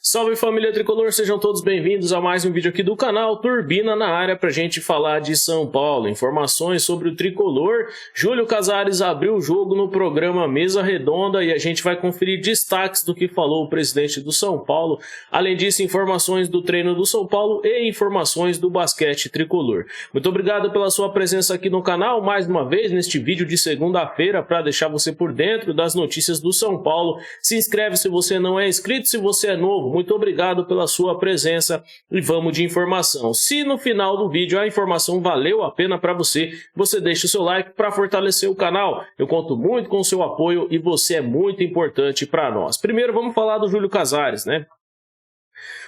Salve família tricolor, sejam todos bem-vindos a mais um vídeo aqui do canal Turbina na área pra gente falar de São Paulo. Informações sobre o tricolor. Júlio Casares abriu o jogo no programa Mesa Redonda e a gente vai conferir destaques do que falou o presidente do São Paulo. Além disso, informações do treino do São Paulo e informações do basquete tricolor. Muito obrigado pela sua presença aqui no canal, mais uma vez neste vídeo de segunda-feira para deixar você por dentro das notícias do São Paulo. Se inscreve se você não é inscrito, se você é novo. Muito obrigado pela sua presença e vamos de informação. Se no final do vídeo a informação valeu a pena para você, você deixa o seu like para fortalecer o canal. Eu conto muito com o seu apoio e você é muito importante para nós. Primeiro vamos falar do Júlio Casares, né?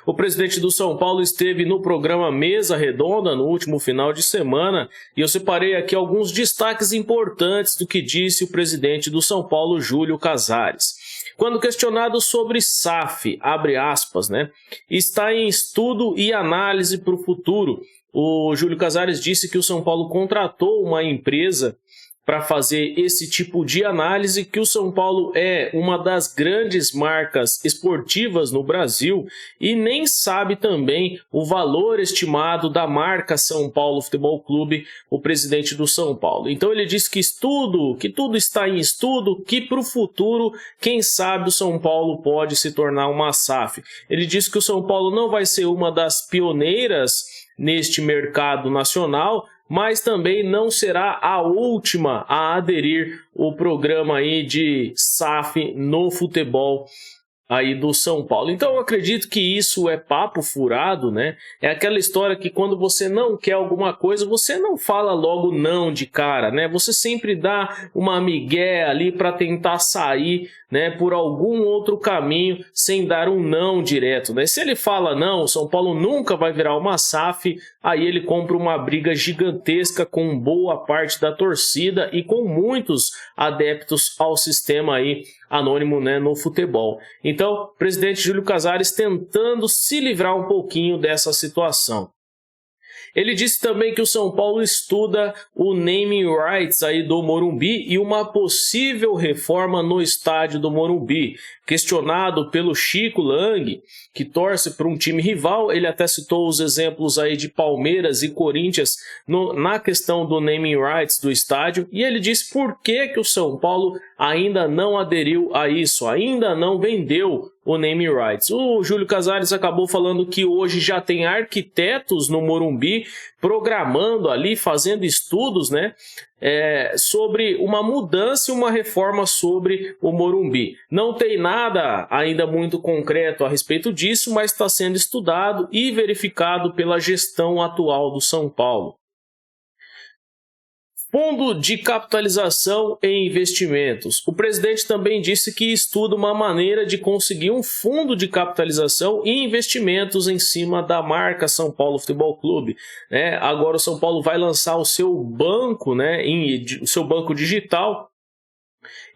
O presidente do São Paulo esteve no programa Mesa Redonda no último final de semana e eu separei aqui alguns destaques importantes do que disse o presidente do São Paulo, Júlio Casares. Quando questionado sobre SAF, abre aspas, né, está em estudo e análise para o futuro. O Júlio Casares disse que o São Paulo contratou uma empresa para fazer esse tipo de análise, que o São Paulo é uma das grandes marcas esportivas no Brasil e nem sabe também o valor estimado da marca São Paulo Futebol Clube, o presidente do São Paulo. Então ele disse que tudo está em estudo, que para o futuro, quem sabe o São Paulo pode se tornar uma SAF. Ele disse que o São Paulo não vai ser uma das pioneiras neste mercado nacional, mas também não será a última a aderir o programa aí de SAF no futebol aí do São Paulo. Então eu acredito que isso é papo furado, né? É aquela história que quando você não quer alguma coisa, você não fala logo não de cara, né? Você sempre dá uma migué ali para tentar sair, né, por algum outro caminho sem dar um não direto, né? Se ele fala não, o São Paulo nunca vai virar uma SAF, aí ele compra uma briga gigantesca com boa parte da torcida e com muitos adeptos ao sistema aí anônimo, né, no futebol. Então, o presidente Júlio Casares tentando se livrar um pouquinho dessa situação. Ele disse também que o São Paulo estuda o naming rights aí do Morumbi e uma possível reforma no estádio do Morumbi. Questionado pelo Chico Lang, que torce para um time rival, ele até citou os exemplos aí de Palmeiras e Corinthians na questão do naming rights do estádio, e ele disse por que o São Paulo ainda não aderiu a isso, ainda não vendeu o naming rights. O Júlio Casares acabou falando que hoje já tem arquitetos no Morumbi programando ali, fazendo estudos, né, sobre uma mudança e uma reforma sobre o Morumbi. Não tem nada ainda muito concreto a respeito disso, mas está sendo estudado e verificado pela gestão atual do São Paulo. Fundo de capitalização e investimentos. O presidente também disse que estuda uma maneira de conseguir um fundo de capitalização e investimentos em cima da marca São Paulo Futebol Clube. Agora o São Paulo vai lançar o seu banco, o seu banco digital.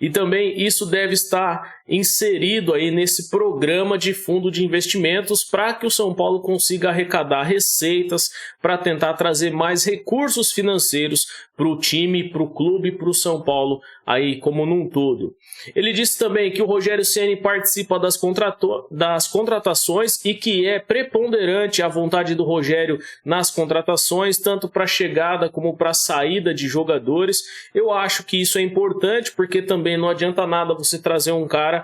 E também isso deve estar inserido aí nesse programa de fundo de investimentos para que o São Paulo consiga arrecadar receitas para tentar trazer mais recursos financeiros para o time, para o clube, para o São Paulo aí como num todo. Ele disse também que o Rogério Ceni participa das contratações e que é preponderante a vontade do Rogério nas contratações, tanto para a chegada como para a saída de jogadores. Eu acho que isso é importante porque também não adianta nada você trazer um cara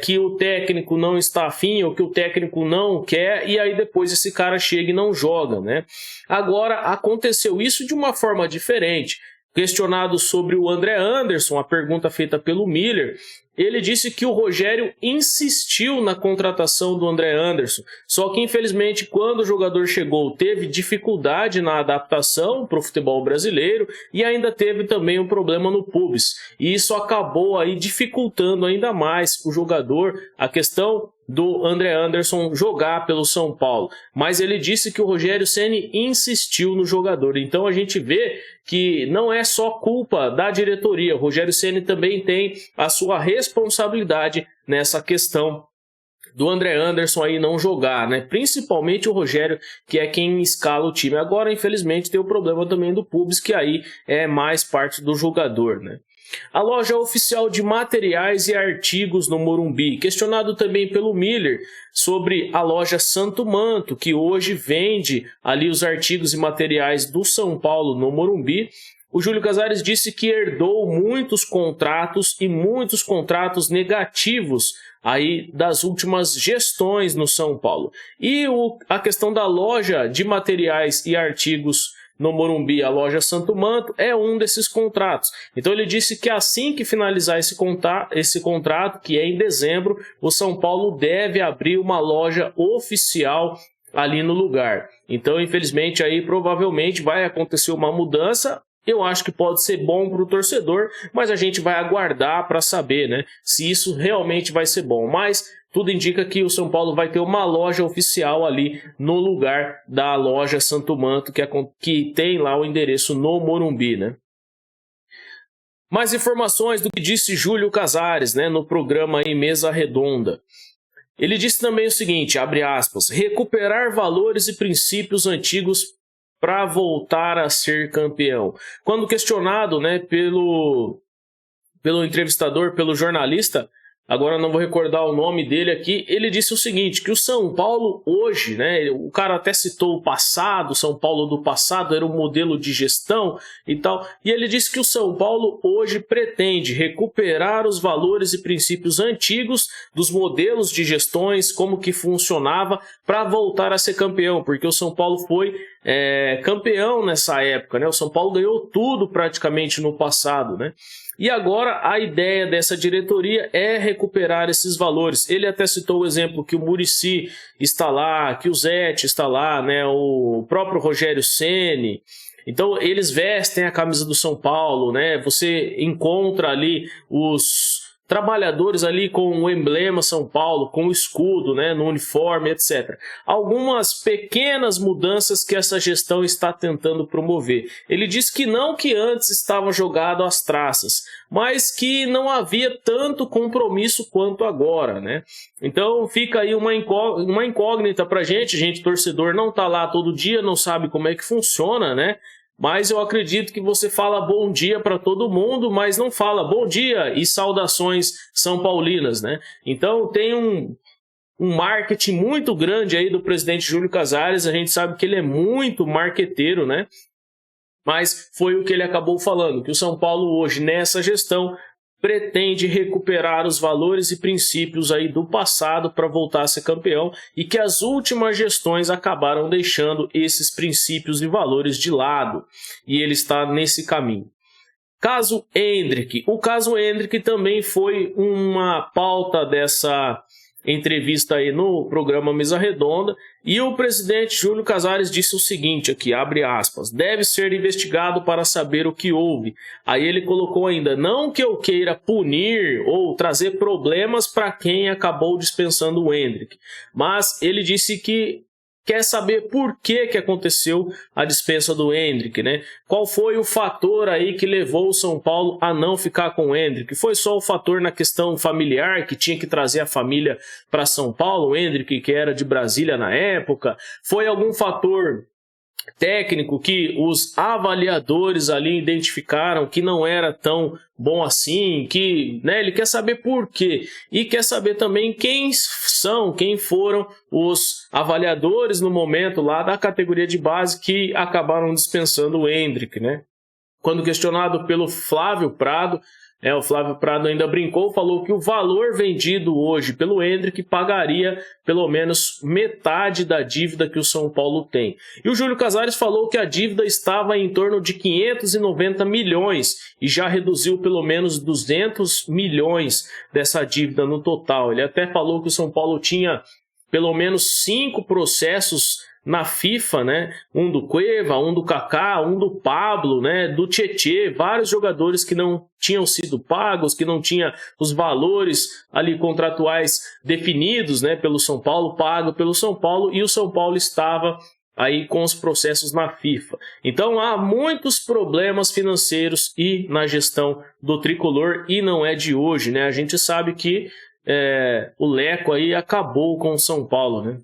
que o técnico não está afim ou que o técnico não quer e aí depois esse cara chega e não joga, né? Agora aconteceu isso de uma forma diferente. Questionado sobre o André Anderson, a pergunta feita pelo Miller, ele disse que o Rogério insistiu na contratação do André Anderson, só que infelizmente quando o jogador chegou teve dificuldade na adaptação para o futebol brasileiro e ainda teve também um problema no pubis, e isso acabou aí dificultando ainda mais o jogador, a questão do André Anderson jogar pelo São Paulo, mas ele disse que o Rogério Ceni insistiu no jogador. Então a gente vê que não é só culpa da diretoria, o Rogério Ceni também tem a sua responsabilidade nessa questão do André Anderson aí não jogar, né? Principalmente o Rogério, que é quem escala o time. Agora, infelizmente, tem o problema também do Pubis, que aí é mais parte do jogador, né? A loja oficial de materiais e artigos no Morumbi. Questionado também pelo Miller sobre a loja Santo Manto, que hoje vende ali os artigos e materiais do São Paulo no Morumbi, o Júlio Casares disse que herdou muitos contratos e muitos contratos negativos aí das últimas gestões no São Paulo. E a questão da loja de materiais e artigos no Morumbi, a loja Santo Manto, é um desses contratos. Então ele disse que assim que finalizar esse contrato, que é em dezembro, o São Paulo deve abrir uma loja oficial ali no lugar. Então, infelizmente, aí provavelmente vai acontecer uma mudança. Eu acho que pode ser bom para o torcedor, mas a gente vai aguardar para saber, né, se isso realmente vai ser bom. Mas tudo indica que o São Paulo vai ter uma loja oficial ali no lugar da loja Santo Manto, que tem lá o endereço no Morumbi, né? Mais informações do que disse Júlio Casares, né, no programa em Mesa Redonda. Ele disse também o seguinte, abre aspas, recuperar valores e princípios antigos para voltar a ser campeão. Quando questionado, né, pelo entrevistador, pelo jornalista, agora não vou recordar o nome dele aqui, ele disse o seguinte, que o São Paulo hoje, né, o cara até citou o passado, o São Paulo do passado era um modelo de gestão e tal, e ele disse que o São Paulo hoje pretende recuperar os valores e princípios antigos dos modelos de gestões, como que funcionava, para voltar a ser campeão, porque o São Paulo foi campeão nessa época, né? O São Paulo ganhou tudo praticamente no passado, né? E agora a ideia dessa diretoria é recuperar esses valores. Ele até citou o exemplo que o Muricy está lá, que o Zete está lá, né? O próprio Rogério Ceni. Então eles vestem a camisa do São Paulo, né? Você encontra ali os trabalhadores ali com o emblema São Paulo, com o escudo, né, no uniforme, etc. Algumas pequenas mudanças que essa gestão está tentando promover. Ele diz que não que antes estava jogado às traças, mas que não havia tanto compromisso quanto agora, né? Então fica aí uma incógnita para a gente torcedor não está lá todo dia, não sabe como é que funciona, né? Mas eu acredito que você fala bom dia para todo mundo, mas não fala bom dia e saudações são paulinas, né? Então tem um marketing muito grande aí do presidente Júlio Casares, a gente sabe que ele é muito marqueteiro, né? Mas foi o que ele acabou falando, que o São Paulo hoje, nessa gestão, pretende recuperar os valores e princípios aí do passado para voltar a ser campeão e que as últimas gestões acabaram deixando esses princípios e valores de lado. E ele está nesse caminho. Caso Endrick. O caso Endrick também foi uma pauta dessa entrevista aí no programa Mesa Redonda, e o presidente Júlio Casares disse o seguinte aqui, abre aspas, deve ser investigado para saber o que houve. Aí ele colocou ainda, não que eu queira punir ou trazer problemas para quem acabou dispensando o Endrick, mas ele disse que quer saber por que aconteceu a dispensa do Endrick, né? Qual foi o fator aí que levou o São Paulo a não ficar com o Endrick? Foi só o fator na questão familiar, que tinha que trazer a família para São Paulo, o Endrick que era de Brasília na época? Foi algum fator técnico que os avaliadores ali identificaram que não era tão bom assim, que, né, ele quer saber por quê e quer saber também quem foram os avaliadores no momento lá da categoria de base que acabaram dispensando o Endrick, né? Quando questionado pelo Flávio Prado, o Flávio Prado ainda brincou, falou que o valor vendido hoje pelo Endrick pagaria pelo menos metade da dívida que o São Paulo tem. E o Júlio Casares falou que a dívida estava em torno de 590 milhões e já reduziu pelo menos 200 milhões dessa dívida no total. Ele até falou que o São Paulo tinha pelo menos 5 processos na FIFA, né? Um do Cueva, um do Kaká, um do Pablo, né? Do Tietê, vários jogadores que não tinham sido pagos, que não tinham os valores ali contratuais definidos, né? Pelo São Paulo, pago pelo São Paulo, e o São Paulo estava aí com os processos na FIFA. Então há muitos problemas financeiros e na gestão do tricolor, e não é de hoje, né? A gente sabe que o Leco aí acabou com o São Paulo, né?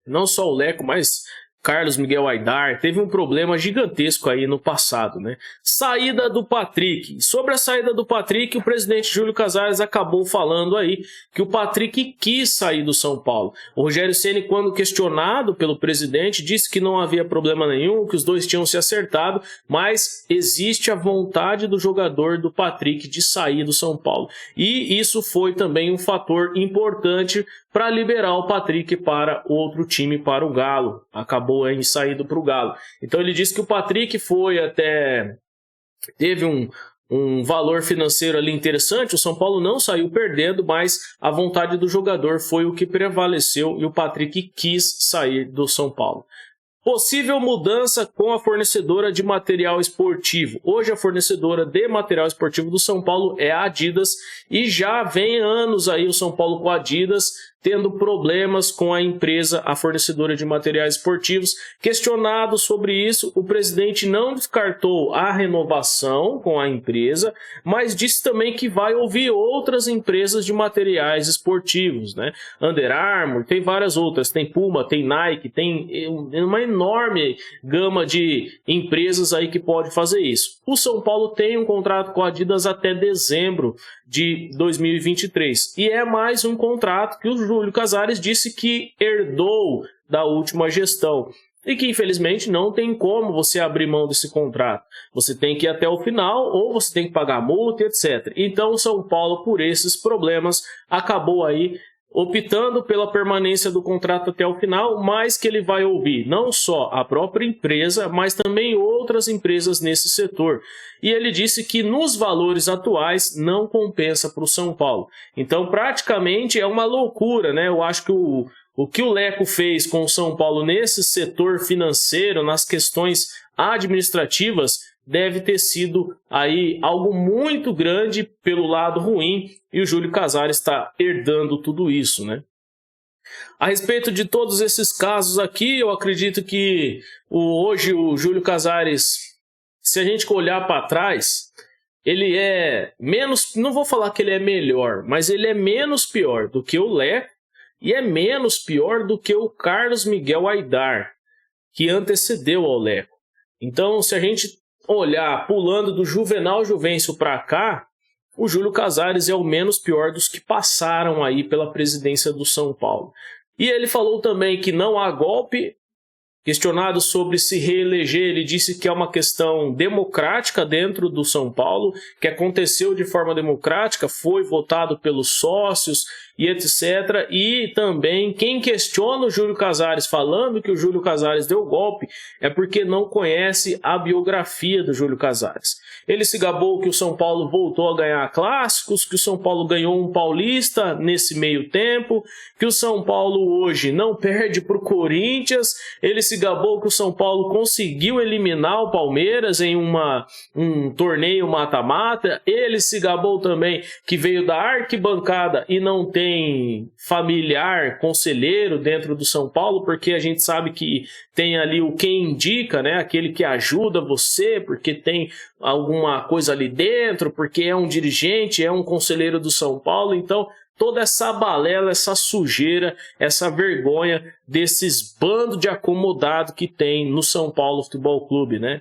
Não só o Leco, mas Carlos Miguel Aidar, teve um problema gigantesco aí no passado, né? Saída do Patrick. Sobre a saída do Patrick, o presidente Júlio Casares acabou falando aí que o Patrick quis sair do São Paulo. O Rogério Ceni, quando questionado pelo presidente, disse que não havia problema nenhum, que os dois tinham se acertado, mas existe a vontade do jogador do Patrick de sair do São Paulo. E isso foi também um fator importante para liberar o Patrick para outro time, para o Galo. Acabou aí saindo para o Galo. Então ele disse que o Patrick teve um valor financeiro ali interessante, o São Paulo não saiu perdendo, mas a vontade do jogador foi o que prevaleceu e o Patrick quis sair do São Paulo. Possível mudança com a fornecedora de material esportivo. Hoje a fornecedora de material esportivo do São Paulo é a Adidas e já vem anos aí o São Paulo com a Adidas tendo problemas com a empresa, a fornecedora de materiais esportivos. Questionado sobre isso, o presidente não descartou a renovação com a empresa, mas disse também que vai ouvir outras empresas de materiais esportivos, né? Under Armour, tem várias outras, tem Puma, tem Nike, tem uma enorme gama de empresas aí que pode fazer isso. O São Paulo tem um contrato com a Adidas até dezembro de 2023 e é mais um contrato que o Júlio Casares disse que herdou da última gestão e que infelizmente não tem como você abrir mão desse contrato. Você tem que ir até o final ou você tem que pagar multa, etc. Então o São Paulo, por esses problemas, acabou aí optando pela permanência do contrato até o final, mas que ele vai ouvir não só a própria empresa, mas também outras empresas nesse setor. E ele disse que nos valores atuais não compensa para o São Paulo. Então praticamente é uma loucura, né? Eu acho que o que o Leco fez com o São Paulo nesse setor financeiro, nas questões administrativas, deve ter sido aí algo muito grande pelo lado ruim e o Júlio Casares está herdando tudo isso, né? A respeito de todos esses casos aqui, eu acredito que hoje o Júlio Casares, se a gente olhar para trás, ele é menos, não vou falar que ele é melhor, mas ele é menos pior do que o Leco e é menos pior do que o Carlos Miguel Aidar, que antecedeu ao Leco. Então, se a gente olhar pulando do Juvenal Juvencio para cá, o Júlio Casares é o menos pior dos que passaram aí pela presidência do São Paulo. E ele falou também que não há golpe. Questionado sobre se reeleger, ele disse que é uma questão democrática dentro do São Paulo, que aconteceu de forma democrática, foi votado pelos sócios e etc. E também quem questiona o Júlio Casares falando que o Júlio Casares deu golpe é porque não conhece a biografia do Júlio Casares. Ele se gabou que o São Paulo voltou a ganhar clássicos, que o São Paulo ganhou um paulista nesse meio tempo, que o São Paulo hoje não perde para o Corinthians. Ele se gabou que o São Paulo conseguiu eliminar o Palmeiras em um torneio mata-mata. Ele se gabou também que veio da arquibancada e não tem familiar, conselheiro dentro do São Paulo, porque a gente sabe que tem ali o quem indica, né? Aquele que ajuda você, porque tem alguma coisa ali dentro, porque é um dirigente, é um conselheiro do São Paulo. Então toda essa balela, essa sujeira, essa vergonha desses bandos de acomodado que tem no São Paulo Futebol Clube, né?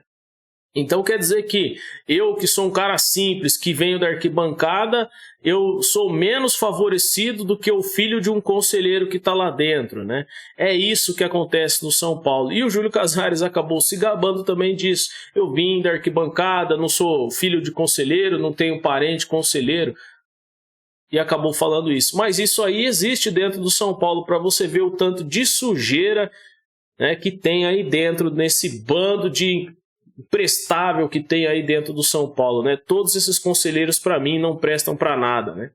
Então quer dizer que eu, que sou um cara simples, que venho da arquibancada, eu sou menos favorecido do que o filho de um conselheiro que está lá dentro, né? É isso que acontece no São Paulo. E o Júlio Casares acabou se gabando também disso. Eu vim da arquibancada, não sou filho de conselheiro, não tenho parente conselheiro. E acabou falando isso. Mas isso aí existe dentro do São Paulo para você ver o tanto de sujeira, né, que tem aí dentro, nesse bando de imprestável que tem aí dentro do São Paulo, né? Todos esses conselheiros para mim não prestam para nada, né?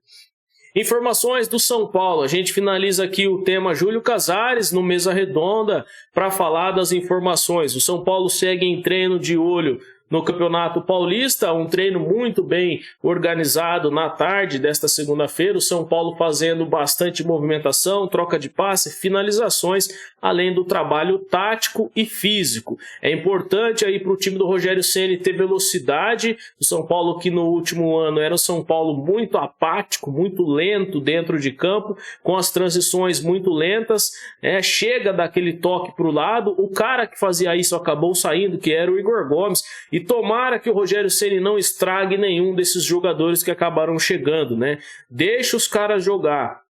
Informações do São Paulo. A gente finaliza aqui o tema Júlio Casares no Mesa Redonda para falar das informações. O São Paulo segue em treino de olho no Campeonato Paulista, um treino muito bem organizado na tarde desta segunda-feira, o São Paulo fazendo bastante movimentação, troca de passe, finalizações, além do trabalho tático e físico. É importante aí para o time do Rogério Ceni ter velocidade, o São Paulo que no último ano era um São Paulo muito apático, muito lento dentro de campo, com as transições muito lentas, chega daquele toque para o lado, o cara que fazia isso acabou saindo, que era o Igor Gomes, e tomara que o Rogério Ceni não estrague nenhum desses jogadores que acabaram chegando, né? Deixa os caras jogar.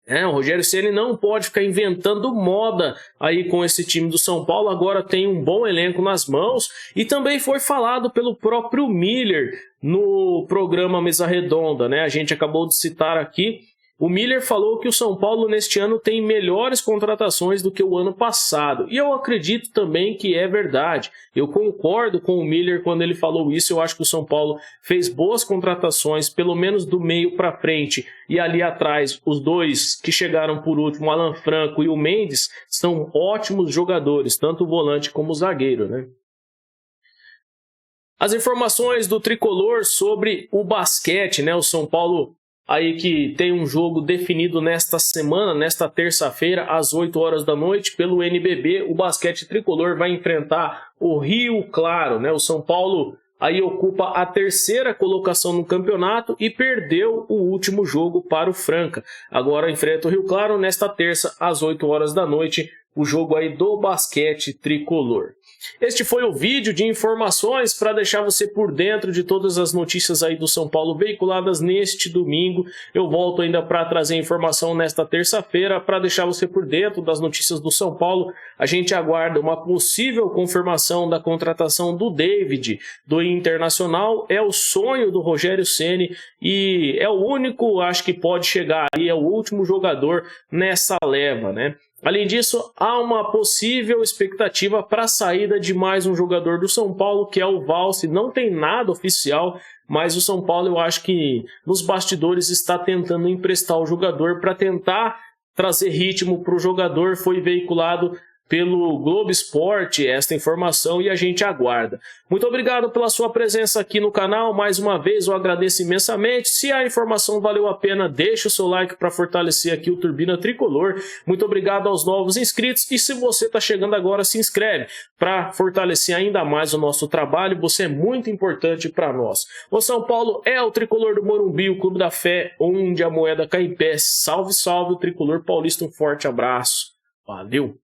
O Rogério Ceni não pode ficar inventando moda aí com esse time do São Paulo, agora tem um bom elenco nas mãos, e também foi falado pelo próprio Miller no programa Mesa Redonda, né? A gente acabou de citar aqui. O Miller falou que o São Paulo neste ano tem melhores contratações do que o ano passado. E eu acredito também que é verdade. Eu concordo com o Miller quando ele falou isso. Eu acho que o São Paulo fez boas contratações, pelo menos do meio para frente. E ali atrás, os dois que chegaram por último, o Alan Franco e o Mendes, são ótimos jogadores, tanto o volante como o zagueiro, né? As informações do Tricolor sobre o basquete, né? O São Paulo aí que tem um jogo definido nesta semana, nesta terça-feira, às 8 horas da noite, pelo NBB, o basquete tricolor vai enfrentar o Rio Claro, né? O São Paulo aí ocupa a terceira colocação no campeonato e perdeu o último jogo para o Franca. Agora enfrenta o Rio Claro nesta terça, às 8 horas da noite, o jogo aí do basquete tricolor. Este foi o vídeo de informações para deixar você por dentro de todas as notícias aí do São Paulo veiculadas neste domingo. Eu volto ainda para trazer informação nesta terça-feira para deixar você por dentro das notícias do São Paulo. A gente aguarda uma possível confirmação da contratação do David do Internacional. É o sonho do Rogério Ceni e é o único, acho que pode chegar aí, é o último jogador nessa leva, né? Além disso, há uma possível expectativa para a saída de mais um jogador do São Paulo, que é o Valse. Não tem nada oficial, mas o São Paulo, eu acho que nos bastidores está tentando emprestar o jogador para tentar trazer ritmo para o jogador. Foi veiculado pelo Globo Esporte esta informação e a gente aguarda. Muito obrigado pela sua presença aqui no canal. Mais uma vez eu agradeço imensamente. Se a informação valeu a pena, deixa o seu like para fortalecer aqui o Turbina Tricolor. Muito obrigado aos novos inscritos e se você está chegando agora, se inscreve para fortalecer ainda mais o nosso trabalho. Você é muito importante para nós. O São Paulo é o Tricolor do Morumbi, o Clube da Fé, onde a moeda cai em pé. Salve, salve o Tricolor Paulista. Um forte abraço. Valeu!